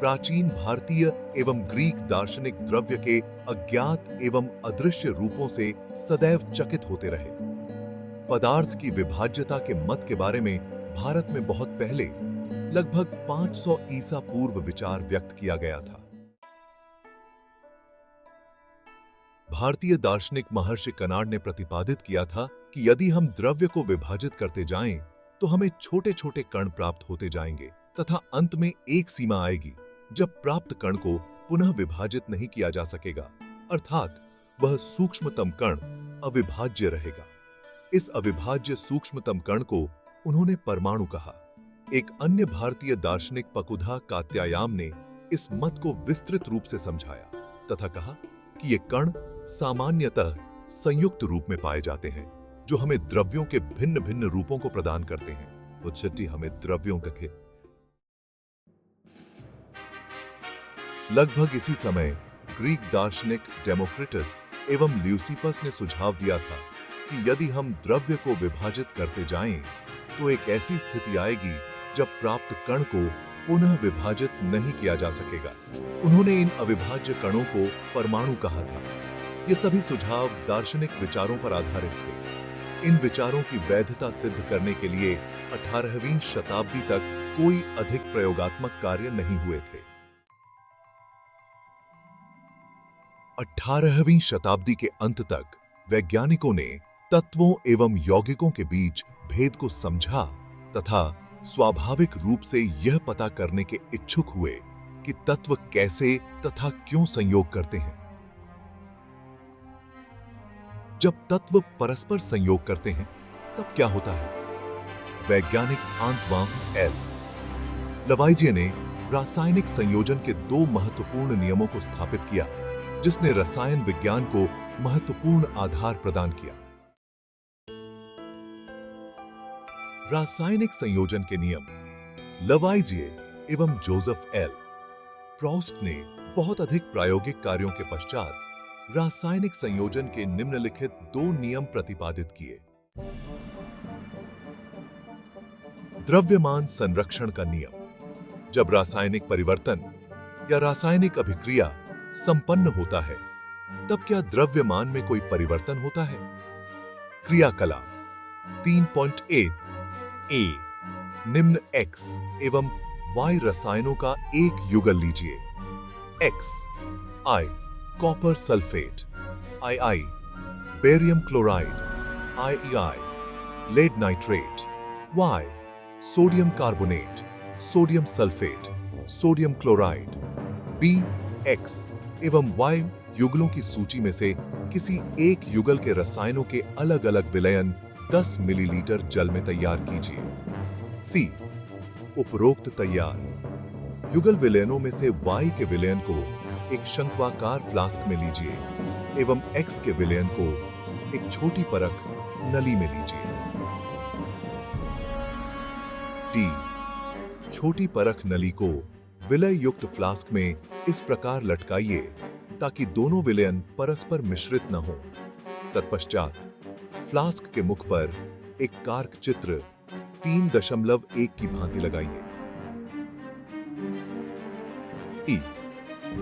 प्राचीन भारतीय एवं ग्रीक दार्शनिक द्रव्य के अज्ञात एवं अदृश्य रूपों से सदैव चकित होते रहे। पदार्थ की विभाज्यता के मत के बारे में भारत में बहुत पहले, लगभग 500 ईसा पूर्व विचार व्यक्त किया गया था। भारतीय दार्शनिक महर्षि कनाड ने प्रतिपादित किया था कि यदि हम द्रव्य को विभाजित करते जाएं, तो हमें छोटे छोटे कण प्राप्त होते जाएंगे तथा अंत में एक सीमा आएगी जब प्राप्त कण को पुनः विभाजित नहीं किया जा सकेगा, अर्थात वह सूक्ष्मतम कण अविभाज्य रहेगा। इस अविभाज्य सूक्ष्मतम कण को उन्होंने परमाणु कहा। एक अन्य भारतीय दार्शनिक पकुधा कात्यायाम ने इस मत को विस्तृत रूप से समझाया तथा कहा कि ये कण सामान्यतः संयुक्त रूप में पाए जाते हैं, जो हमें द्रव्यों के भिन्न भिन्न रूपों को प्रदान करते हैं। वो छठी हमें द्रव्यों का लगभग इसी समय ग्रीक दार्शनिक डेमोक्रिटस एवं ल्यूसिपस ने सुझाव दिया था कि यदि हम द्रव्य को विभाजित करते जाएं, तो एक ऐसी स्थिति आएगी जब प्राप्त कण को पुनः विभाजित नहीं किया जा सकेगा। उन्होंने इन अविभाज्य कणों को परमाणु कहा था। ये सभी सुझाव दार्शनिक विचारों पर आधारित थे। इन विचारों की वैधता सिद्ध करने के लिए 18वीं शताब्दी तक कोई अधिक प्रयोगात्मक कार्य नहीं हुए थे। 18वीं शताब्दी के अंत तक वैज्ञानिकों ने तत्वों एवं यौगिकों के बीच भेद को समझा तथा स्वाभाविक रूप से यह पता करने के इच्छुक हुए कि तत्व कैसे तथा क्यों संयोग करते हैं। जब तत्व परस्पर संयोग करते हैं, तब क्या होता है? वैज्ञानिक आंतवान एल लवाइजिए ने रासायनिक संयोजन के दो महत्वपूर्ण नियमों को स्थापित किया, जिसने रसायन विज्ञान को महत्वपूर्ण आधार प्रदान किया। रासायनिक संयोजन के नियम लवाइजिए एवं जोसेफ एल प्रॉस्ट ने बहुत अधिक प्रायोगिक कार्यों के पश्चात रासायनिक संयोजन के निम्नलिखित दो नियम प्रतिपादित किए। द्रव्यमान संरक्षण का नियम। जब रासायनिक परिवर्तन या रासायनिक अभिक्रिया संपन्न होता है, तब क्या द्रव्यमान में कोई परिवर्तन होता है? क्रियाकलाप 3.8 ए निम्न X एवं Y रसायनों का एक युगल लीजिए। X I copper sulphate, II barium chloride, IEI lead nitrate, Y sodium carbonate, sodium sulphate, sodium chloride. B X एवं Y युगलों की सूची में से किसी एक युगल के रसायनों के अलग अलग विलयन 10 मिलीलीटर जल में तैयार कीजिए। C उपरोक्त तैयार युगल विलयनों में से Y के विलयन को एक शंक्वाकार फ्लास्क में लीजिए एवं X के विलयन को एक छोटी परख नली में लीजिए। D छोटी परख नली को विलय युक्त फ्लास्क में इस प्रकार लटकाइए ताकि दोनों विलयन परस्पर मिश्रित न हो। तत्पश्चात फ्लास्क के मुख पर एक कार्क चित्र 3.1 की भांति लगाइए। ई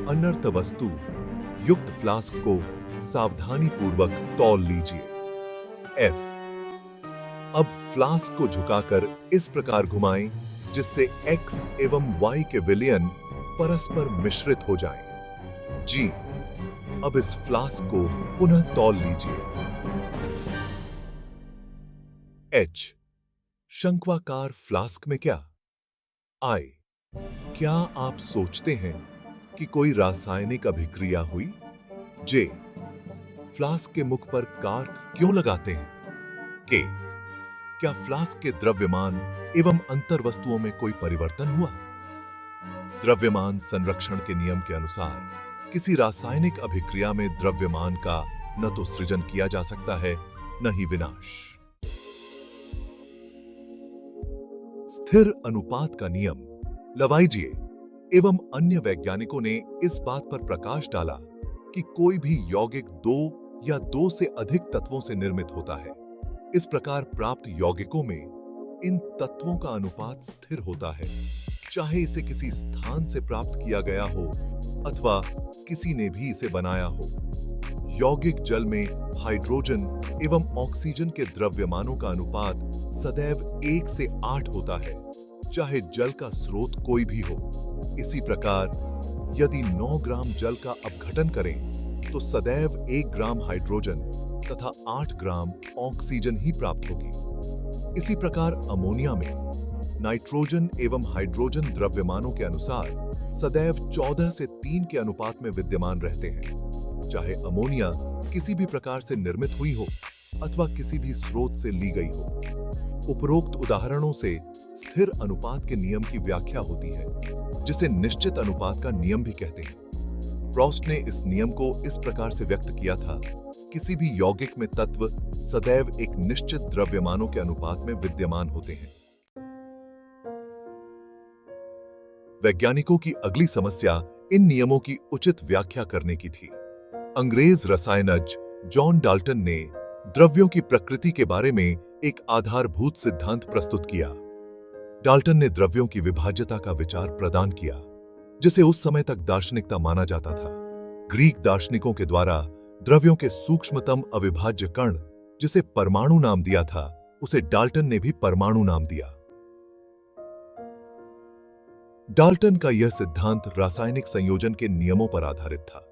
अनर्थ वस्तु युक्त फ्लास्क को सावधानी पूर्वक तौल लीजिए। F अब फ्लास्क को झुकाकर इस प्रकार घुमाएं जिससे X एवं Y के विलयन परस्पर मिश्रित हो जाएं। G अब इस फ्लास्क को पुनः तौल लीजिए। H शंक्वाकार फ्लास्क में क्या? I क्या आप सोचते हैं कि कोई रासायनिक अभिक्रिया हुई? J फ्लास्क के मुख पर कार्क क्यों लगाते हैं? K क्या फ्लास्क के द्रव्यमान एवं अंतर वस्तुओं में कोई परिवर्तन हुआ? द्रव्यमान संरक्षण के नियम के अनुसार किसी रासायनिक अभिक्रिया में द्रव्यमान का न तो सृजन किया जा सकता है, न ही विनाश। स्थिर अनुपात का नियम लवाइजिए एवं अन्य वैज्ञानिकों ने इस बात पर प्रकाश डाला कि कोई भी यौगिक दो या दो से अधिक तत्वों से निर्मित होता है। इस प्रकार प्राप्त यौगिकों में इन तत्वों का अनुपात स्थिर होता है। चाहे इसे किसी स्थान से प्राप्त किया गया हो अथवा किसी ने भी इसे बनाया हो। यौगिक जल में हाइड्रोजन एवं ऑक्सीजन के द्रव्यमानों का अनुपात सदैव 1 से 8 होता है, चाहे जल का स्रोत कोई भी हो। इसी प्रकार यदि 9 ग्राम जल का अपघटन करें तो सदैव 1 ग्राम हाइड्रोजन तथा 8 ग्राम ऑक्सीजन ही प्राप्त होगी। इसी प्रकार अमोनिया में नाइट्रोजन एवं हाइड्रोजन द्रव्यमानों के अनुसार सदैव 14 से 3 के अनुपात में विद्यमान रहते हैं, चाहे अमोनिया किसी भी प्रकार से निर्मित हुई हो अथवा किसी भी स्रोत से ली गई हो। उपरोक्त उदाहरणों से स्थिर अनुपात के नियम की व्याख्या होती है, जिसे निश्चित अनुपात का नियम भी कहते हैं। प्रोस्ट ने इस नियम को इस प्रकार से व्यक्त किया था: किसी भी यौगिक में तत्व सदैव एक निश्चित द्रव्यमानों के अनुपात में विद्यमान होते हैं। वैज्ञानिकों की अगली समस्या इन नियमों की उचित व्याख्या करने की थी। अंग्रेज रसायनज्ञ जॉन डाल्टन ने द्रव्यों की प्रकृति के बारे में एक आधारभूत सिद्धांत प्रस्तुत किया। डाल्टन ने द्रव्यों की विभाज्यता का विचार प्रदान किया, जिसे उस समय तक दार्शनिकता माना जाता था। ग्रीक दार्शनिकों के द्वारा द्रव्यों के सूक्ष्मतम अविभाज्य कण, जिसे परमाणु नाम दिया था, उसे डाल्टन ने भी परमाणु नाम दिया। डाल्टन का यह सिद्धांत रासायनिक संयोजन के नियमों पर आधारित था।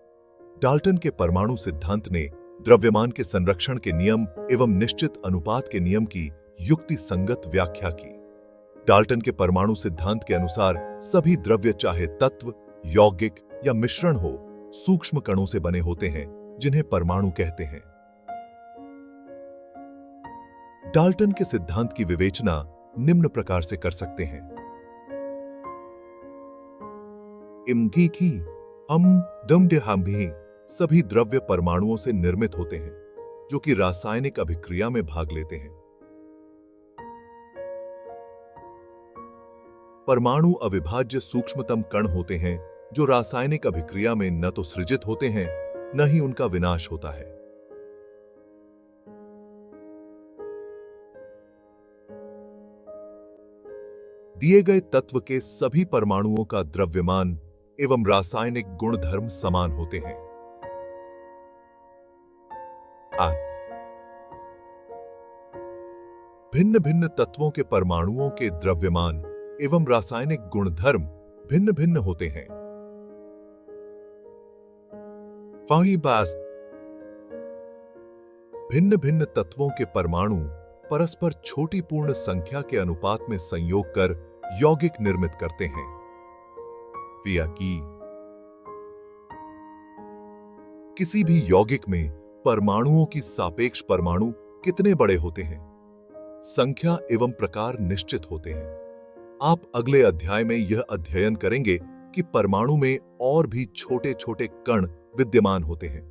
डाल्टन के परमाणु सिद्धांत ने द्रव्यमान के संरक्षण के नियम एवं निश्चित अनुपात के नियम की युक्ति संगत व्याख्या की। डाल्टन के परमाणु सिद्धांत के अनुसार सभी द्रव्य, चाहे तत्व, यौगिक या मिश्रण हो, सूक्ष्म कणों से बने होते हैं, जिन्हें परमाणु कहते हैं। डाल्टन के सिद्धांत की विवेचना निम्न प्रकार से कर सकते हैं: इमकी की हम दम दे हम भी सभी द्रव्य परमाणुओं से निर्मित होते हैं, जो कि रासायनिक अभिक्रिया में भाग लेते हैं। परमाणु अविभाज्य सूक्ष्मतम कण होते हैं, जो रासायनिक अभिक्रिया में न तो सृजित होते हैं, न ही उनका विनाश होता है। दिए गए तत्व के सभी परमाणुओं का द्रव्यमान एवं रासायनिक गुणधर्म समान होते हैं। भिन्न भिन्न तत्वों के परमाणुओं के द्रव्यमान एवं रासायनिक गुणधर्म भिन्न भिन्न होते हैं। भिन्न भिन्न तत्वों के परमाणु परस्पर छोटी पूर्ण संख्या के अनुपात में संयोग कर यौगिक निर्मित करते हैं। किसी भी यौगिक में परमाणुओं की सापेक्ष परमाणु कितने बड़े होते हैं, संख्या एवं प्रकार निश्चित होते हैं। आप अगले अध्याय में यह अध्ययन करेंगे कि परमाणु में और भी छोटे छोटे कण विद्यमान होते हैं।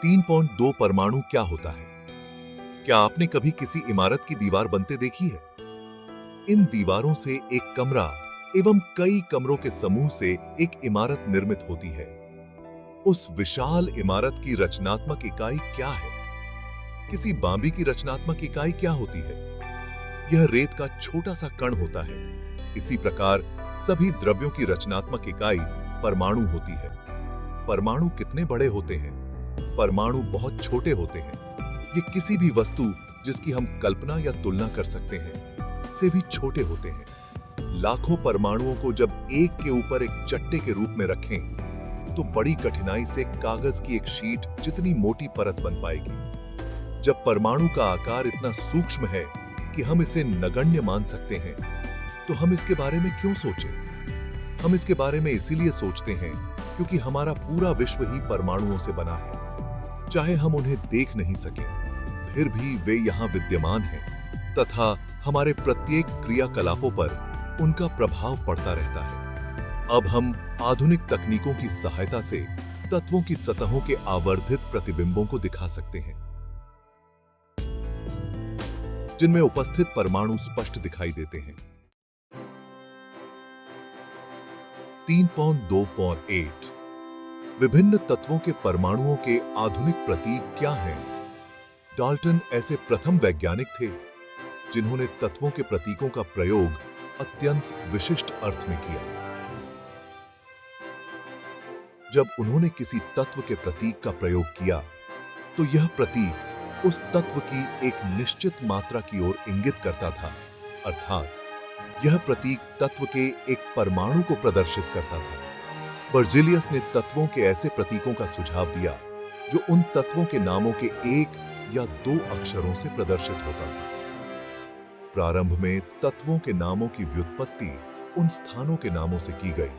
3.2 परमाणु क्या होता है? क्या आपने कभी किसी इमारत की दीवार बनते देखी है? इन दीवारों से एक कमरा एवं कई कमरों के समूह से एक इमारत निर्मित होती है। उस विशाल इमारत की रचनात्मक इकाई क्या है? किसी बांबी की रचनात्मक इकाई क्या होती है? यह रेत का छोटा सा कण होता है। इसी प्रकार सभी द्रव्यों की रचनात्मक इकाई परमाणु होती है। परमाणु कितने बड़े होते हैं? परमाणु बहुत छोटे होते हैं। ये किसी भी वस्तु जिसकी हम कल्पना या तुलना कर सकते हैं से भी छोटे होते हैं। लाखों परमाणुओं को जब एक के ऊपर एक चट्टे के रूप में रखें तो बड़ी कठिनाई से कागज की एक शीट जितनी मोटी परत बन पाएगी। जब परमाणु का आकार इतना सूक्ष्म है कि हम इसे नगण्य मान सकते हैं, तो हम इसके बारे में क्यों सोचें? हम इसके बारे में इसीलिए सोचते हैं क्योंकि हमारा पूरा विश्व ही परमाणुओं से बना है। चाहे हम उन्हें देख नहीं सकें, फिर भी वे यहाँ विद्यमान हैं तथा हमारे प्रत्येक क्रियाकलापों पर उनका प्रभाव पड़ता रहता है। अब हम आधुनिक तकनीकों की सहायता से तत्वों की सतहों के आवर्धित प्रतिबिंबों को दिखा सकते हैं, जिनमें उपस्थित परमाणु स्पष्ट दिखाई देते हैं। 3.2.8 विभिन्न तत्वों के परमाणुओं के आधुनिक प्रतीक क्या हैं? डाल्टन ऐसे प्रथम वैज्ञानिक थे जिन्होंने तत्वों के प्रतीकों का प्रयोग अत्यंत विशिष्ट अर्थ में किया। जब उन्होंने किसी तत्व के प्रतीक का प्रयोग किया, तो यह प्रतीक उस तत्व की एक निश्चित मात्रा की ओर इंगित करता था, अर्थात यह प्रतीक तत्व के एक परमाणु को प्रदर्शित करता था। बर्ज़ेलियस ने तत्वों के ऐसे प्रतीकों का सुझाव दिया जो उन तत्वों के नामों के एक या दो अक्षरों से प्रदर्शित होता था। प्रारंभ में तत्वों के नामों की व्युत्पत्ति उन स्थानों के नामों से की गई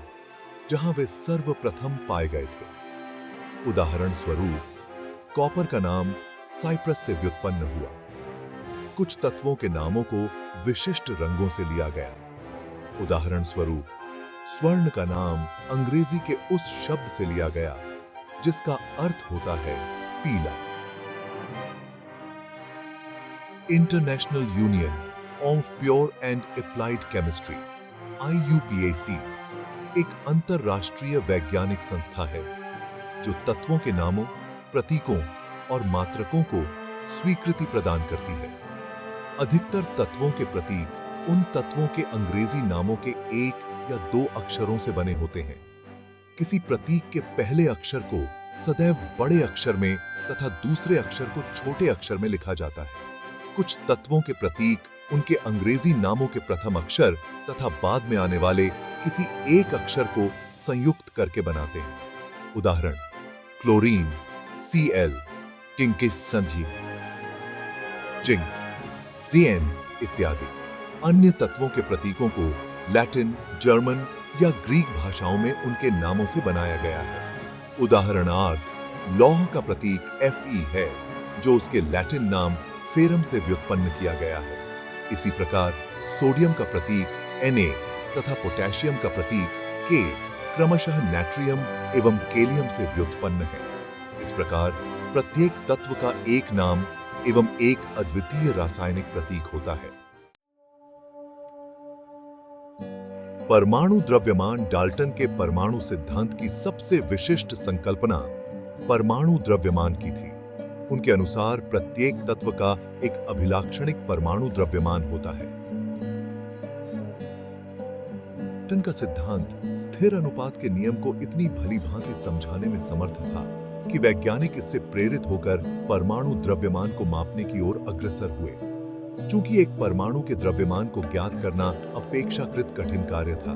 जहां वे सर्वप्रथम पाए गए थे। उदाहरण स्वरूप, कॉपर का नाम साइप्रस से व्युत्पन्न हुआ। कुछ तत्वों के नामों को विशिष्ट रंगों से लिया गया। उदाहरण स्वरूप, स्वर्ण का नाम अंग्रेजी के उस शब्द से लिया गया जिसका अर्थ होता है पीला। International union of pure and applied chemistry (IUPAC) एक अंतरराष्ट्रीय वैज्ञानिक संस्था है जो तत्वों के नामों, प्रतीकों और मात्रकों को स्वीकृति प्रदान करती है। अधिकतर तत्वों के प्रतीक उन तत्वों के अंग्रेजी नामों के एक या दो अक्षरों से बने होते हैं। किसी प्रतीक के पहले अक्षर को सदैव बड़े अक्षर में तथा दूसरे अक्षर को छोटे अक्षर में लिखा जाता है। कुछ तत्वों के प्रतीक उनके अंग्रेजी नामों के प्रथम अक्षर तथा बाद में आने वाले किसी एक अक्षर को संयुक्त करके बनाते हैं। उदाहरण, क्लोरीन Cl, जिंक संधि, जिंक Cn इत्यादि। अन्य तत्वों के प्रतीकों को लैटिन, जर्मन या ग्रीक भाषाओं में उनके नामों से बनाया गया है। उदाहरणार्थ, लौह का प्रतीक Fe है जो उसके लैटिन नाम फेरम से व्युत्पन्न किया गया है। इसी प्रकार सोडियम का प्रतीक Na तथा पोटेशियम का प्रतीक K क्रमशः नाट्रियम एवं केलियम से व्युत्पन्न है। इस प्रकार प्रत्येक तत्व का एक नाम एवं एक अद्वितीय रासायनिक प्रतीक होता है। परमाणु द्रव्यमान डाल्टन के परमाणु सिद्धांत की सबसे विशिष्ट संकल्पना परमाणु द्रव्यमान की थी। उनके अनुसार प्रत्येक तत्व का एक अभिलाक्षणिक परमाणु द्रव्यमान होता है। डाल्टन का सिद्धांत स्थिर अनुपात के नियम को इतनी भली भांति समझाने में समर्थ था कि वैज्ञानिक इससे प्रेरित होकर परमाणु द्रव्यमान को मापने की ओर अग्रसर हुए। चूंकि एक परमाणु के द्रव्यमान को ज्ञात करना अपेक्षाकृत कठिन कार्य था,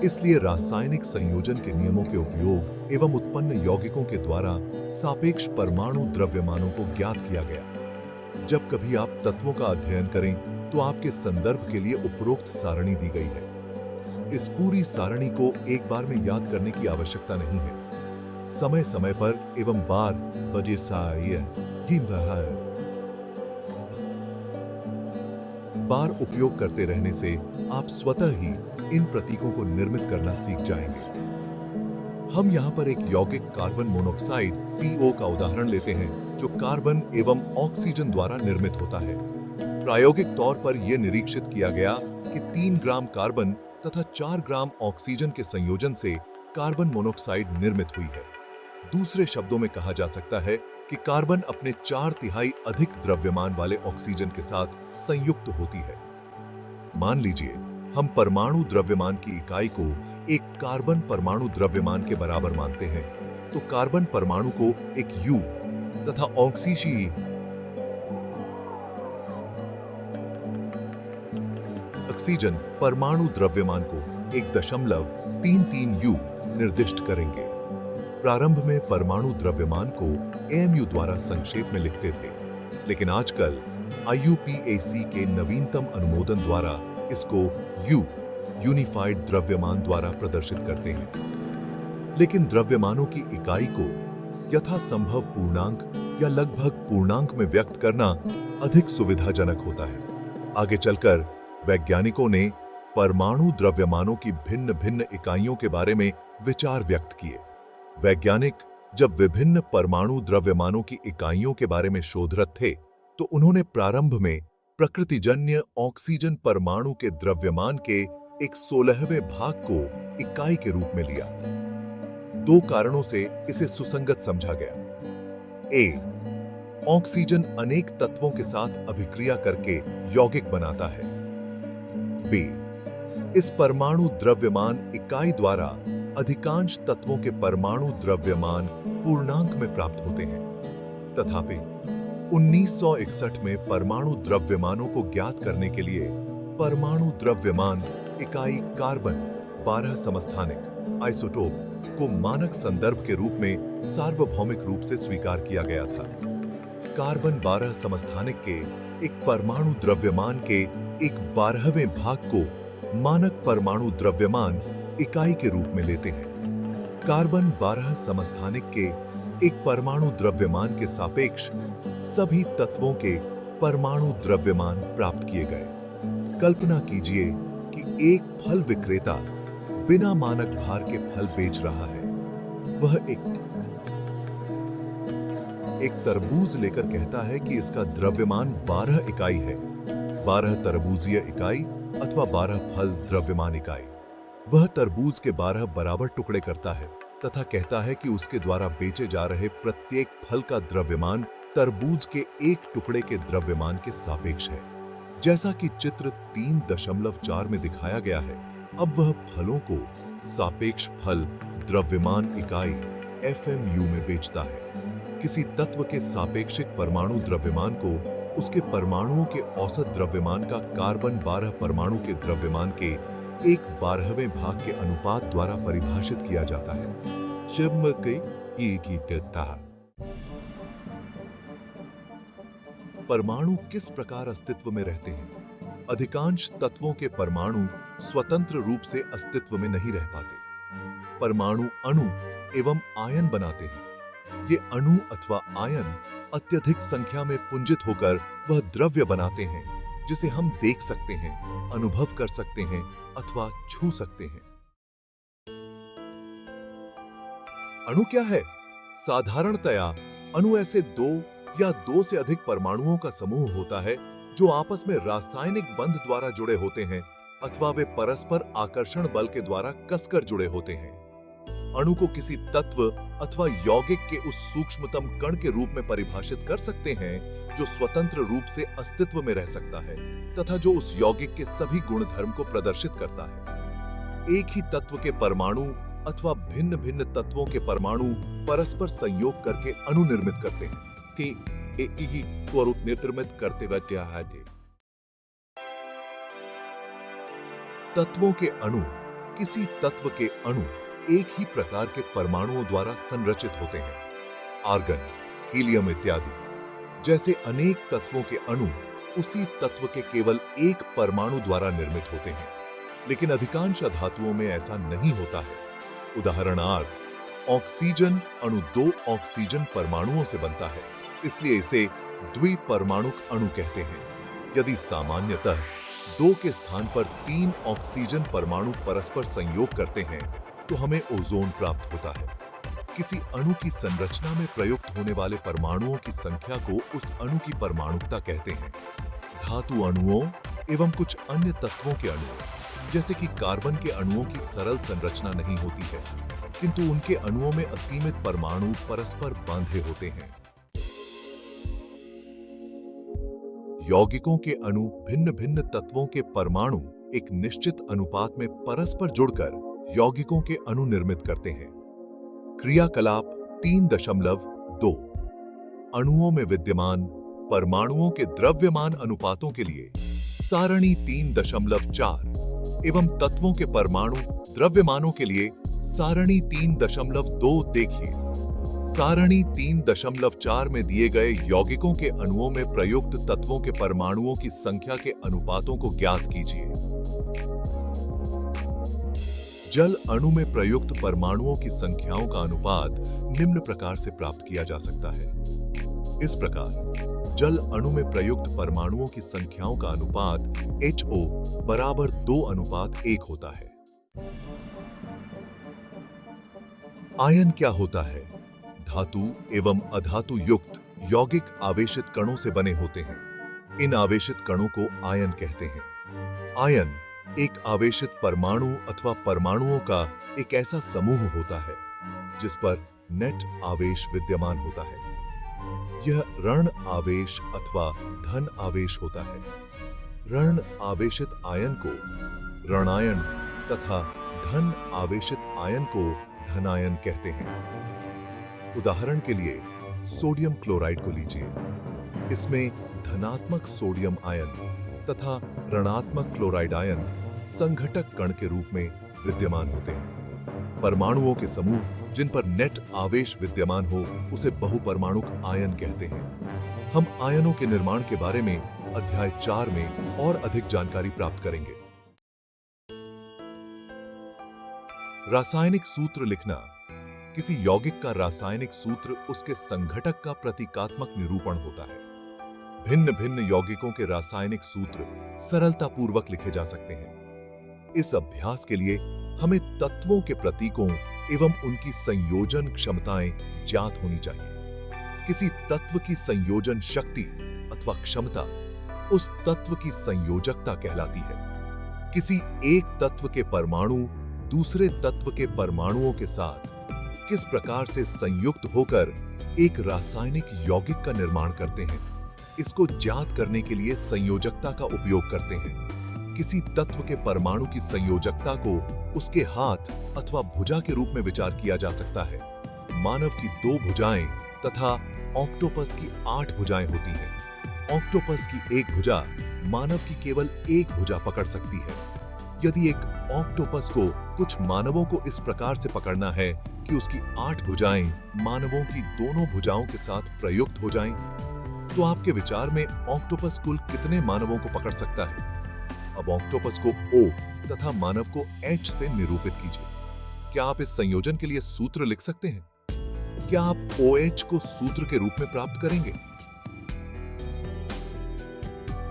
इसलिए रासायनिक संयोजन के नियमों के उपयोग एवं उत्पन्न यौगिकों के द्वारा सापेक्ष परमाणु द्रव्यमानों को ज्ञात किया गया। जब कभी आप तत्वों का अध्ययन करें तो आपके संदर्भ के लिए उपरोक्त सारणी दी गई है। इस पूरी सारणी को एक बार में याद करने की आवश्यकता नहीं है। समय समय पर एवं बार उपयोग करते रहने से आप स्वतः ही इन प्रतीकों को निर्मित करना सीख जाएंगे। हम यहाँ पर एक यौगिक कार्बन मोनोऑक्साइड CO का उदाहरण लेते हैं जो कार्बन एवं ऑक्सीजन द्वारा निर्मित होता है। प्रायोगिक तौर पर यह निरीक्षित किया गया कि 3 ग्राम कार्बन तथा 4 ग्राम ऑक्सीजन के संयोजन से कार्बन मोनोऑक्साइड निर्मित हुई है। दूसरे शब्दों में कहा जा सकता है कि कार्बन अपने 4/3 अधिक द्रव्यमान वाले ऑक्सीजन के साथ संयुक्त होती है। मान लीजिए हम परमाणु द्रव्यमान की इकाई को एक कार्बन परमाणु द्रव्यमान के बराबर मानते हैं, तो कार्बन परमाणु को एक U तथा ऑक्सीजन परमाणु द्रव्यमान को 1.33 U निर्दिष्ट करेंगे। प्रारंभ में परमाणु द्रव्यमान को AMU द्वारा संक्षेप में लिखते थे, लेकिन आजकल IUPAC के नवीनतम अनुमोदन द्वारा इसको U यूनिफाइड द्रव्यमान द्वारा प्रदर्शित करते हैं। लेकिन द्रव्यमानों की इकाई को यथासंभव पूर्णांक या लगभग पूर्णांक में व्यक्त करना अधिक सुविधाजनक होता है। आगे चलकर वैज्ञानिकों ने परमाणु द्रव्यमानों की भिन्न भिन्न इकाइयों के बारे में विचार व्यक्त किए। वैज्ञानिक जब विभिन्न परमाणु द्रव्यमानों की इकाइयों के बारे में शोधरत थे, तो उन्होंने प्रारंभ में प्रकृतिजन्य ऑक्सीजन परमाणु के द्रव्यमान के एक 16वें भाग को इकाई के रूप में लिया। 2 कारणों से इसे सुसंगत समझा गया। ऑक्सीजन अनेक तत्वों के साथ अभिक्रिया करके यौगिक बनाता है। बी, इस परमाणु द्रव्यमान इकाई द्वारा अधिकांश तत्वों के परमाणु द्रव्यमान पूर्णांक में प्राप्त होते हैं। तथापि 1961 में परमाणु द्रव्यमानों को ज्ञात करने के लिए परमाणु द्रव्यमान इकाई कार्बन 12 समस्थानिक आइसोटोप को मानक संदर्भ के रूप में सार्वभौमिक रूप से स्वीकार किया गया था। कार्बन 12 समस्थानिक के एक परमाणु द्रव्यमान के एक 12वें भाग को मानक परमाणु द्रव्यमान इकाई के रूप में लेते हैं। कार्बन 12 समस्थानिक के एक परमाणु द्रव्यमान के सापेक्ष सभी तत्वों के परमाणु द्रव्यमान प्राप्त किए गए। कल्पना कीजिए कि एक फल विक्रेता बिना मानक भार के फल बेच रहा है। वह एक तरबूज लेकर कहता है कि इसका द्रव्यमान 12 इकाई है, 12 तरबूजीय इकाई अथवा 12 फल द्रव्यमान इकाई। वह तरबूज के 12 बराबर टुकड़े करता है तथा कहता है कि उसके द्वारा बेचे जा रहे प्रत्येक फल का द्रव्यमान तरबूज के एक टुकड़े के द्रव्यमान के सापेक्ष है। जैसा कि चित्र 3.4 में दिखाया गया है, अब वह फलों को सापेक्ष फल द्रव्यमान इकाई FMU में बेचता है। किसी तत्व के सापेक्षिक परमाणु द्रव्यमान को उसके परमाणुओं के औसत द्रव्यमान का कार्बन 12 परमाणु के द्रव्यमान के 1/12वें भाग के अनुपात द्वारा परिभाषित किया जाता है। परमाणु किस प्रकार अस्तित्व में रहते हैं? अधिकांश तत्वों के परमाणु स्वतंत्र रूप से अस्तित्व में नहीं रह पाते। परमाणु अणु एवं आयन बनाते हैं। ये अणु अथवा आयन अत्यधिक संख्या में पुंजित होकर वह द्रव्य बनाते हैं जिसे हम देख सकते हैं, अनुभव कर सकते हैं अथवा छू सकते हैं। अणु क्या है? साधारणतया अणु ऐसे 2 या 2 से अधिक परमाणुओं का समूह होता है जो आपस में रासायनिक बंध द्वारा जुड़े होते हैं अथवा वे परस्पर आकर्षण बल के द्वारा कसकर जुड़े होते हैं। अणु को किसी तत्व अथवा यौगिक के उस सूक्ष्मतम कण के रूप में परिभाषित कर सकते हैं जो स्वतंत्र रूप से अस्तित्व में रह सकता है तथा जो उस यौगिक के सभी गुणधर्म को प्रदर्शित करता है। एक ही तत्व के परमाणु अथवा भिन्न भिन्न तत्वों के परमाणु परस्पर संयोग करके अणु निर्मित करते हैं। निर्मित करते थे। तत्वों के अणु किसी तत्व के अणु एक ही प्रकार के परमाणुओं द्वारा संरचित होते हैं। आर्गन, हीलियम इत्यादि जैसे अनेक तत्वों के अणु उसी तत्व के केवल एक परमाणु द्वारा निर्मित होते हैं, लेकिन अधिकांश धातुओं में ऐसा नहीं होता है। उदाहरणार्थ, ऑक्सीजन अणु 2 ऑक्सीजन परमाणुओं से बनता है, इसलिए इसे द्विपरमाणुक अणु कहते हैं। यदि सामान्यतः 2 के स्थान पर 3 ऑक्सीजन परमाणु परस्पर संयोग करते हैं तो हमें ओजोन प्राप्त होता है। किसी अणु की संरचना में प्रयुक्त होने वाले परमाणुओं की संख्या को उस अणु की परमाणुकता कहते हैं। धातु अणुओं एवं कुछ अन्य तत्वों के अणु जैसे कि कार्बन के अणुओं की सरल संरचना नहीं होती है, किंतु उनके अणुओं में असीमित परमाणु परस्पर बांधे होते हैं। यौगिकों के अणु भिन्न भिन्न तत्वों के परमाणु एक निश्चित अनुपात में परस्पर जुड़कर यौगिकों के अणु निर्मित करते हैं। क्रियाकलाप 3.2 अणुओं में विद्यमान परमाणुओं के द्रव्यमान अनुपातों के लिए सारणी 3.4 एवं तत्वों के परमाणु द्रव्यमानों के लिए सारणी 3.2 देखिए। सारणी 3.4 में दिए गए यौगिकों के अणुओं में प्रयुक्त तत्वों के परमाणुओं की संख्या के अनुपातों को ज्ञात कीजिए। जल अणु में प्रयुक्त परमाणुओं की संख्याओं का अनुपात निम्न प्रकार से प्राप्त किया जा सकता है। इस प्रकार जल अणु में प्रयुक्त परमाणुओं की संख्याओं का अनुपात HO बराबर 2:1 होता है। आयन क्या होता है? धातु एवं अधातु युक्त यौगिक आवेशित कणों से बने होते हैं। इन आवेशित कणों को आयन कहते हैं। आयन एक आवेशित परमाणु अथवा परमाणुओं का एक ऐसा समूह होता है जिस पर नेट आवेश विद्यमान होता है। यह ऋण आवेश अथवा धन आवेश होता है। ऋण आवेशित आयन को ऋणायन तथा धन आवेशित आयन को धनायन कहते हैं। उदाहरण के लिए सोडियम क्लोराइड को लीजिए। इसमें धनात्मक सोडियम आयन तथा ऋणात्मक क्लोराइड आयन संघटक कण के रूप में विद्यमान होते हैं। परमाणुओं के समूह जिन पर नेट आवेश विद्यमान हो उसे बहुपरमाणुक आयन कहते हैं। हम आयनों के निर्माण के बारे में अध्याय 4 में और अधिक जानकारी प्राप्त करेंगे। रासायनिक सूत्र लिखना। किसी यौगिक का रासायनिक सूत्र उसके संघटक का प्रतीकात्मक निरूपण होता है। भिन्न भिन्न यौगिकों के रासायनिक सूत्र सरलतापूर्वक लिखे जा सकते हैं। इस अभ्यास के लिए हमें तत्वों के प्रतीकों एवं उनकी संयोजन क्षमताएं ज्ञात होनी चाहिए। किसी तत्व की संयोजन शक्ति अथवा क्षमता उस तत्व की संयोजकता कहलाती है। किसी एक तत्व के परमाणु दूसरे तत्व के परमाणुओं के साथ किस प्रकार से संयुक्त होकर एक रासायनिक यौगिक का निर्माण करते हैं, इसको ज्ञात करने के लिए संयोजकता का उपयोग करते हैं। किसी तत्व के परमाणु की संयोजकता को उसके हाथ अथवा भुजा के रूप में विचार किया जा सकता है। मानव की 2 भुजाएं तथा ऑक्टोपस की 8 भुजाएं होती हैं। ऑक्टोपस की एक भुजा मानव की केवल एक भुजा पकड़ सकती है। यदि एक ऑक्टोपस को कुछ मानवों को इस प्रकार से पकड़ना है कि उसकी 8 भुजाएं मानवों की दोनों भुजाओं के साथ प्रयुक्त हो जाएं, तो आपके विचार में ऑक्टोपस कुल कितने मानवों को पकड़ सकता है? अब ऑक्टोपस को O तथा मानव को H से निरूपित कीजिए। क्या आप इस संयोजन के लिए सूत्र लिख सकते हैं? क्या आप OH को सूत्र के रूप में प्राप्त करेंगे?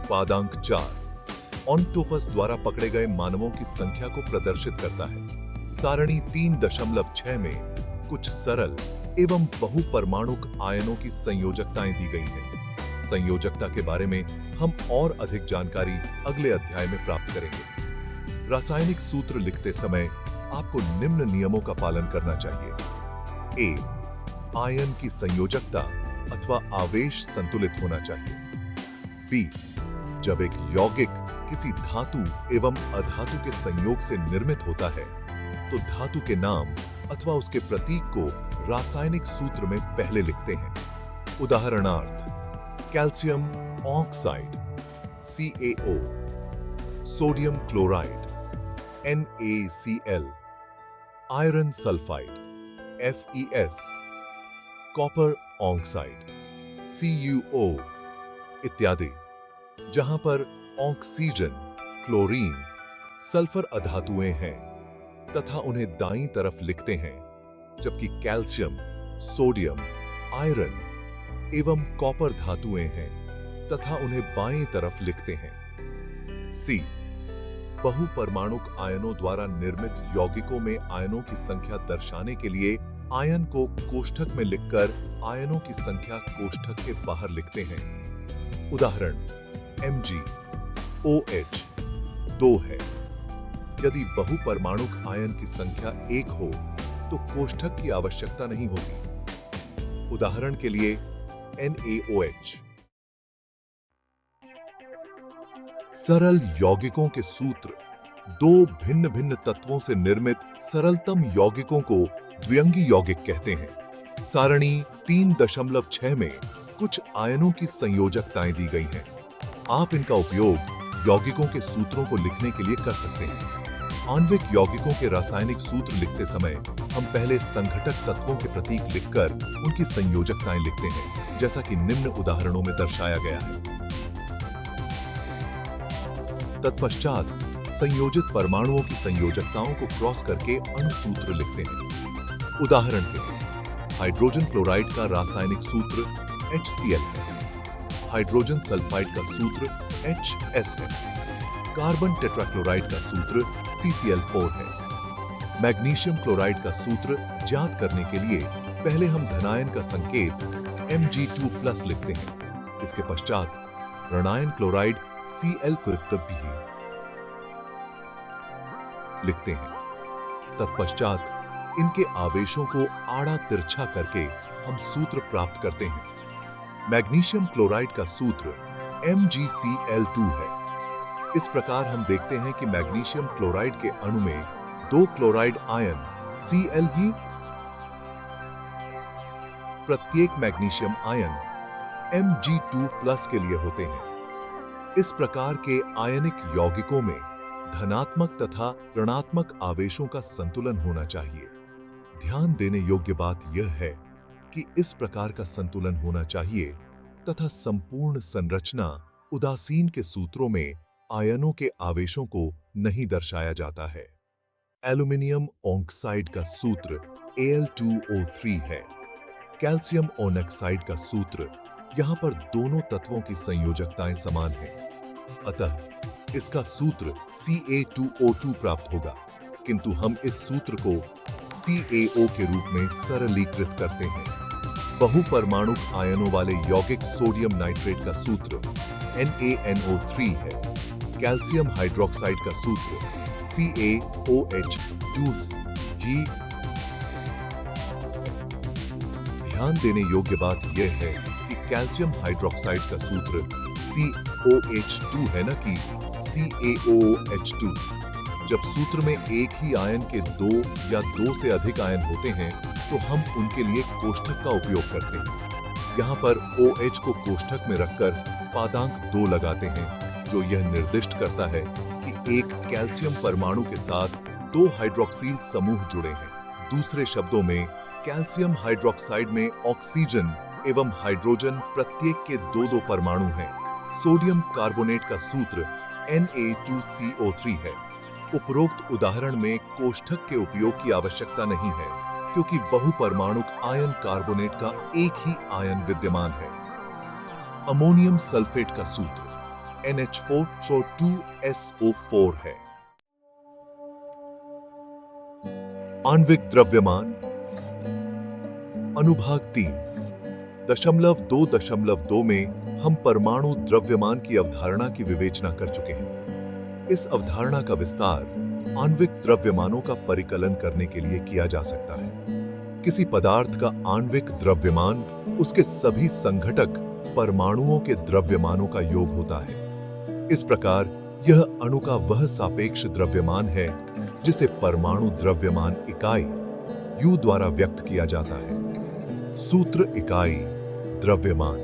पादांक 4 ऑक्टोपस द्वारा पकड़े गए मानवों की संख्या को प्रदर्शित करता है। सारणी 3.6 में कुछ सरल एवं बहुपरमाणुक आयनों की संयोजकताएं दी गई हैं। संयोजकता के बारे में हम और अधिक जानकारी अगले अध्याय में प्राप्त करेंगे। रासायनिक सूत्र लिखते समय आपको निम्न नियमों का पालन करना चाहिए। A, आयन की संयोजकता अथवा आवेश संतुलित होना चाहिए। B, जब एक यौगिक किसी धातु एवं अधातु के संयोग से निर्मित होता है तो धातु के नाम अथवा उसके प्रतीक को रासायनिक सूत्र में पहले लिखते हैं। उदाहरणार्थ calcium oxide CaO, sodium chloride NaCl, iron sulphide FeS, copper oxide CuO इत्यादि। जहां पर ऑक्सीजन, क्लोरीन, सल्फर अधातुएं हैं तथा उन्हें दाईं तरफ लिखते हैं, जबकि कैल्शियम, सोडियम, आयरन एवं कॉपर धातुएं हैं तथा उन्हें बाईं तरफ लिखते हैं। C, बहुपरमाणुक आयनों द्वारा निर्मित यौगिकों में आयनों की संख्या दर्शाने के लिए आयन को कोष्ठक में लिखकर आयनों की संख्या कोष्ठक के बाहर लिखते हैं। उदाहरण MgOH 2 है। यदि बहुपरमाणुक आयन की संख्या 1 हो तो कोष्ठक की आवश्यकता नहीं होती। उदाहरण के लिए NaOH। सरल यौगिकों के सूत्र 2 भिन्न भिन्न तत्वों से निर्मित सरलतम यौगिकों को द्विअंगी यौगिक कहते हैं। सारणी 3.6 में कुछ आयनों की संयोजकताएं दी गई हैं। आप इनका उपयोग यौगिकों के सूत्रों को लिखने के लिए कर सकते हैं। आणविक यौगिकों के रासायनिक सूत्र लिखते समय हम पहले संघटक तत्वों के प्रतीक लिखकर उनकी संयोजकताएं लिखते हैं, जैसा कि निम्न उदाहरणों में दर्शाया गया है। तत्पश्चात संयोजित परमाणुओं की संयोजकताओं को क्रॉस करके अनुसूत्र लिखते हैं। उदाहरण के लिए हाइड्रोजन क्लोराइड का रासायनिक सूत्र HCl है। हाइड्रोजन सल्फाइड का सूत्र HS है। कार्बन टेट्राक्लोराइड का सूत्र CCl4 है। मैग्नीशियम क्लोराइड का सूत्र ज्ञात करने के लिए पहले हम धनायन का संकेत Mg2+ लिखते हैं। इसके पश्चात ऋणायन क्लोराइड Cl भी लिखते हैं। तत्पश्चात इनके आवेशों को आड़ा तिरछा करके हम सूत्र प्राप्त करते हैं। मैग्नीशियम क्लोराइड का सूत्र MgCl2 है। इस प्रकार हम देखते हैं कि मैग्नीशियम क्लोराइड के अणु में 2 क्लोराइड आयन Cl ही, प्रत्येक मैग्नीशियम आयन Mg2+ के लिए होते हैं। इस प्रकार के आयनिक यौगिकों में धनात्मक तथा ऋणात्मक आवेशों का संतुलन होना चाहिए। ध्यान देने योग्य बात यह है कि इस प्रकार का संतुलन होना चाहिए तथा संपूर्ण संरचना उदासीन के सूत्रों में आयनों के आवेशों को नहीं दर्शाया जाता है। एल्यूमिनियम ऑक्साइड का सूत्र Al2O3 है। कैल्शियम ऑक्साइड का सूत्र, यहां पर दोनों तत्वों की संयोजकताएं समान हैं, अतः इसका सूत्र Ca2O2 प्राप्त होगा, किंतु हम इस सूत्र को CaO के रूप में सरलीकृत करते हैं। बहुपरमाणुक आयनों वाले यौगिक सोडियम नाइट्रेट का सूत्र NaNO3 है। कैल्शियम हाइड्रोक्साइड का सूत्र CaOH2G। ध्यान देने योग्य बात यह है कि कैल्शियम हाइड्रोक्साइड का सूत्र COH2 है न कि CaOH2। जब सूत्र में एक ही आयन के 2 या 2 से अधिक आयन होते हैं तो हम उनके लिए कोष्ठक का उपयोग करते हैं। यहाँ पर OH को कोष्ठक में रखकर पादांक 2 लगाते हैं, जो यह निर्दिष्ट करता है कि एक कैल्शियम परमाणु के साथ 2 हाइड्रोक्सिल समूह जुड़े हैं। दूसरे शब्दों में कैल्शियम हाइड्रोक्साइड में ऑक्सीजन एवं हाइड्रोजन प्रत्येक के 2-2 परमाणु हैं। सोडियम कार्बोनेट का सूत्र Na2CO3 है। उपरोक्त उदाहरण में कोष्ठक के उपयोग की आवश्यकता नहीं है, क्योंकि बहुपरमाणुक आयन कार्बोनेट का एक ही आयन विद्यमान है। अमोनियम सल्फेट का सूत्र NH4CO2SO4 है। आणविक द्रव्यमान अनुभाग 3.2.2 में हम परमाणु द्रव्यमान की अवधारणा की विवेचना कर चुके हैं। इस अवधारणा का विस्तार आणविक द्रव्यमानों का परिकलन करने के लिए किया जा सकता है। किसी पदार्थ का आणविक द्रव्यमान उसके सभी संघटक परमाणुओं के द्रव्यमानों का योग होता है। इस प्रकार यह अणु का वह सापेक्ष द्रव्यमान है जिसे परमाणु द्रव्यमान इकाई U द्वारा व्यक्त किया जाता है। सूत्र इकाई द्रव्यमान।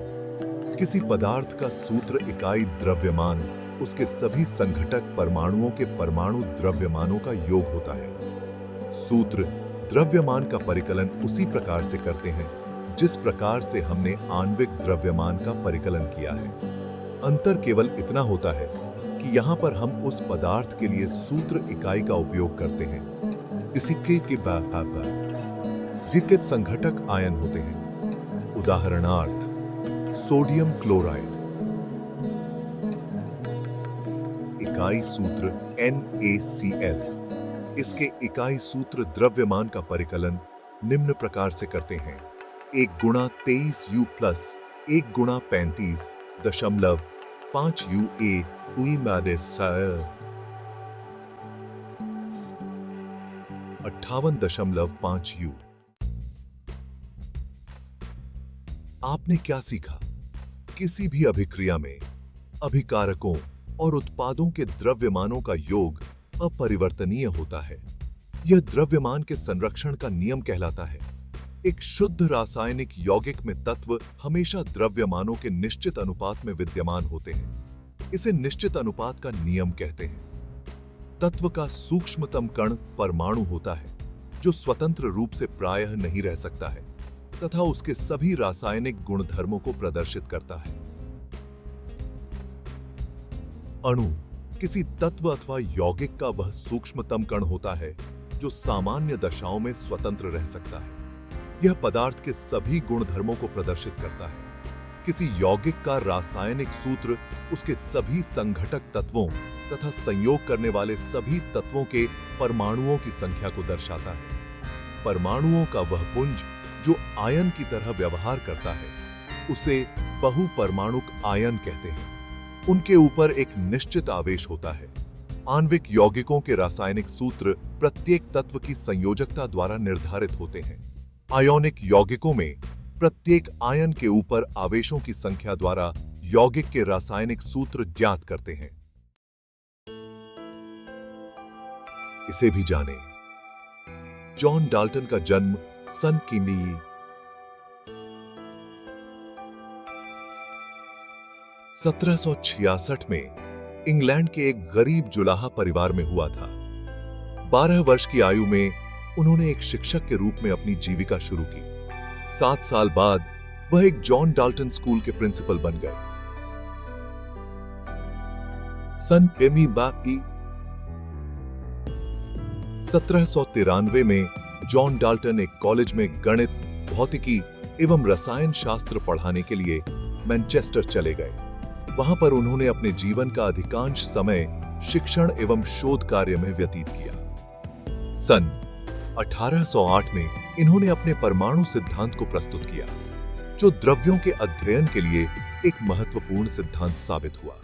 किसी पदार्थ का सूत्र इकाई द्रव्यमान उसके सभी संघटक परमाणुओं के परमाणु द्रव्यमानों का योग होता है। सूत्र द्रव्यमान का परिकलन उसी प्रकार से करते हैं जिस प्रकार से हमने आणविक द्रव्यमान का परिकलन किया है। अंतर केवल इतना होता है कि यहाँ पर हम उस पदार्थ के लिए सूत्र इकाई का उपयोग करते हैं इसी के बराबर जिनके संघटक आयन होते हैं। उदाहरणार्थ सोडियम क्लोराइड। इकाई सूत्र NaCl। इसके इकाई सूत्र द्रव्यमान का परिकलन निम्न प्रकार से करते हैं: 1 गुणा 23U प्लस 1 गुणा 35.5 UA 58.5 U। आपने क्या सीखा? किसी भी अभिक्रिया में अभिकारकों और उत्पादों के द्रव्यमानों का योग अपरिवर्तनीय होता है। यह द्रव्यमान के संरक्षण का नियम कहलाता है। एक शुद्ध रासायनिक यौगिक में तत्व हमेशा द्रव्यमानों के निश्चित अनुपात में विद्यमान होते हैं। इसे निश्चित अनुपात का नियम कहते हैं। तत्व का सूक्ष्मतम कण परमाणु होता है, जो स्वतंत्र रूप से प्रायः नहीं रह सकता है तथा उसके सभी रासायनिक गुणधर्मों को प्रदर्शित करता है। अणु किसी तत्व अथवा यौगिक का वह सूक्ष्मतम कण होता है जो सामान्य दशाओं में स्वतंत्र रह सकता है। यह पदार्थ के सभी गुणधर्मों को प्रदर्शित करता है। किसी यौगिक का रासायनिक सूत्र उसके सभी संघटक तत्वों तथा संयोग करने वाले सभी तत्वों के परमाणुओं की संख्या को दर्शाता है। परमाणुओं का वह पुंज जो आयन की तरह व्यवहार करता है उसे बहुपरमाणुक आयन कहते हैं। उनके ऊपर एक निश्चित आवेश होता है। आणविक यौगिकों के रासायनिक सूत्र प्रत्येक तत्व की संयोजकता द्वारा निर्धारित होते हैं। आयोनिक यौगिकों में प्रत्येक आयन के ऊपर आवेशों की संख्या द्वारा यौगिक के रासायनिक सूत्र ज्ञात करते हैं। इसे भी जानें। जॉन डाल्टन का जन्म सन किमी 1766 में इंग्लैंड के एक गरीब जुलाहा परिवार में हुआ था। 12 वर्ष की आयु में उन्होंने एक शिक्षक के रूप में अपनी जीविका शुरू की। 7 साल बाद वह एक जॉन डाल्टन स्कूल के प्रिंसिपल बन गए। सन किमी बाकी 1793 में जॉन डाल्टन एक कॉलेज में गणित, भौतिकी एवं रसायन शास्त्र पढ़ाने के लिए मैनचेस्टर चले गए। वहां पर उन्होंने अपने जीवन का अधिकांश समय शिक्षण एवं शोध कार्य में व्यतीत किया। सन 1808 में इन्होंने अपने परमाणु सिद्धांत को प्रस्तुत किया, जो द्रव्यों के अध्ययन के लिए एक महत्वपूर्ण सिद्धांत साबित हुआ।